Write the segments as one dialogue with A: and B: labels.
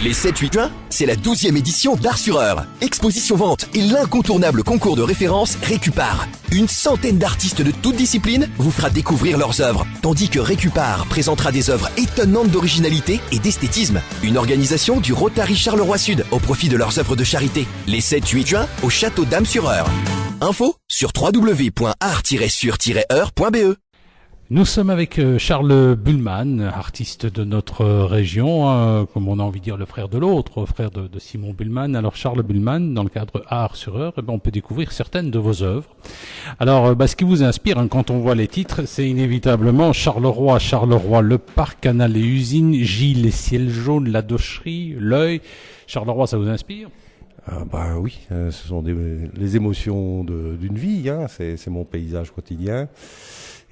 A: Les 7-8 juin, c'est la 12e édition d'Art sur Heure. Exposition vente et l'incontournable concours de référence Récupart. Une centaine d'artistes de toutes disciplines vous fera découvrir leurs œuvres, tandis que Récupart présentera des œuvres étonnantes d'originalité et d'esthétisme. Une organisation du Rotary Charleroi-Sud au profit de leurs œuvres de charité. Les 7-8 juin au Château d'Am-sur-Eure. Info sur www.art-sur-heure.be.
B: Nous sommes avec Charles Buhlmann, artiste de notre région, comme on a envie de dire le frère de l'autre, frère de Simon Buhlmann. Alors Charles Buhlmann, dans le cadre Art sur Heure, on peut découvrir certaines de vos œuvres. Alors ce qui vous inspire quand on voit les titres, c'est inévitablement Charleroi, le parc, Canal et usines, Gilles, les ciels jaunes, la docherie, l'œil. Charleroi, ça vous inspire ?
C: Oui, ce sont les émotions d'une vie, c'est mon paysage quotidien.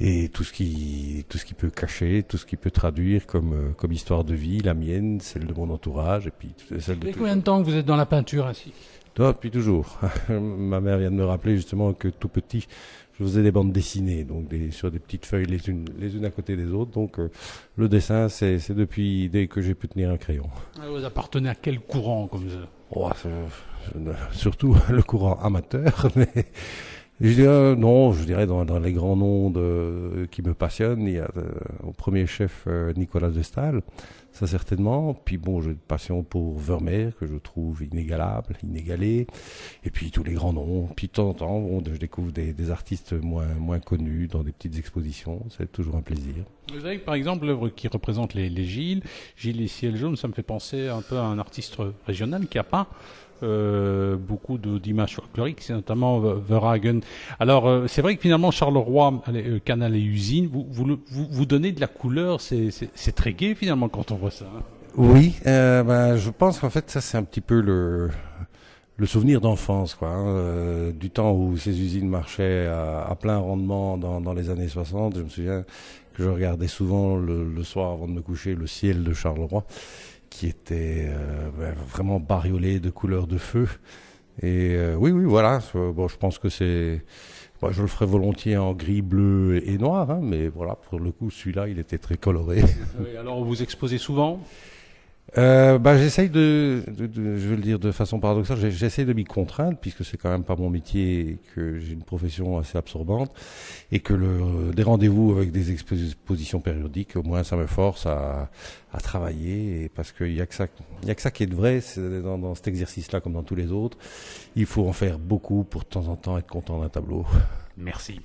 C: Et tout ce qui peut cacher, tout ce qui peut traduire comme histoire de vie, la mienne, celle de mon entourage, et puis celle de...
B: Depuis combien de temps que vous êtes dans la peinture ainsi ?
C: Depuis toujours. Ma mère vient de me rappeler justement que tout petit, je faisais des bandes dessinées, donc sur des petites feuilles les unes à côté des autres. Donc le dessin, c'est depuis dès que j'ai pu tenir un crayon.
B: Vous appartenez à quel courant comme ça ?
C: Surtout le courant amateur, mais... Je dirais dans les grands noms qui me passionnent, il y a au premier chef Nicolas de Staël, ça certainement. Puis j'ai une passion pour Vermeer que je trouve inégalé. Et puis tous les grands noms. Puis de temps en temps, je découvre des artistes moins connus dans des petites expositions. C'est toujours un plaisir.
B: Vous avez par exemple l'œuvre qui représente les Gilles les ciels jaunes. Ça me fait penser un peu à un artiste régional qui a peint beaucoup d'images folkloriques, c'est notamment Verhagen. Alors c'est vrai que finalement Charleroi, Canal et usines, vous donnez de la couleur, c'est très gai finalement quand on voit ça.
C: Oui, je pense qu'en fait ça c'est un petit peu le souvenir d'enfance, du temps où ces usines marchaient à plein rendement dans les années 60. Je me souviens que je regardais souvent le soir avant de me coucher le ciel de Charleroi, qui était vraiment bariolé de couleurs de feu. Et voilà. Je pense que je le ferais volontiers en gris, bleu et noir, mais voilà, pour le coup, celui-là, il était très coloré.
B: Oui, alors vous exposez souvent ?
C: J'essaye je vais le dire de façon paradoxale, j'essaye de m'y contraindre puisque c'est quand même pas mon métier et que j'ai une profession assez absorbante et que des rendez-vous avec des expositions périodiques, au moins ça me force à travailler, et parce qu'il y a que ça qui est de vrai, c'est dans cet exercice-là comme dans tous les autres. Il faut en faire beaucoup pour de temps en temps être content d'un tableau.
B: Merci.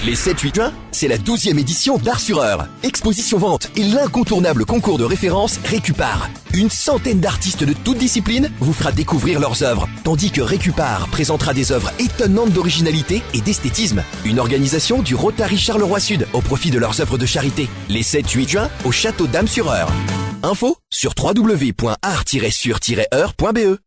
A: Les 7-8 juin, c'est la 12e édition d'Art sur Heure. Exposition vente et l'incontournable concours de référence Récupart. Une centaine d'artistes de toutes disciplines vous fera découvrir leurs œuvres, tandis que Récupart présentera des œuvres étonnantes d'originalité et d'esthétisme. Une organisation du Rotary Charleroi-Sud au profit de leurs œuvres de charité. Les 7-8 juin au Château d'Am-sur-Eure. Info sur www.art-sur-heure.be.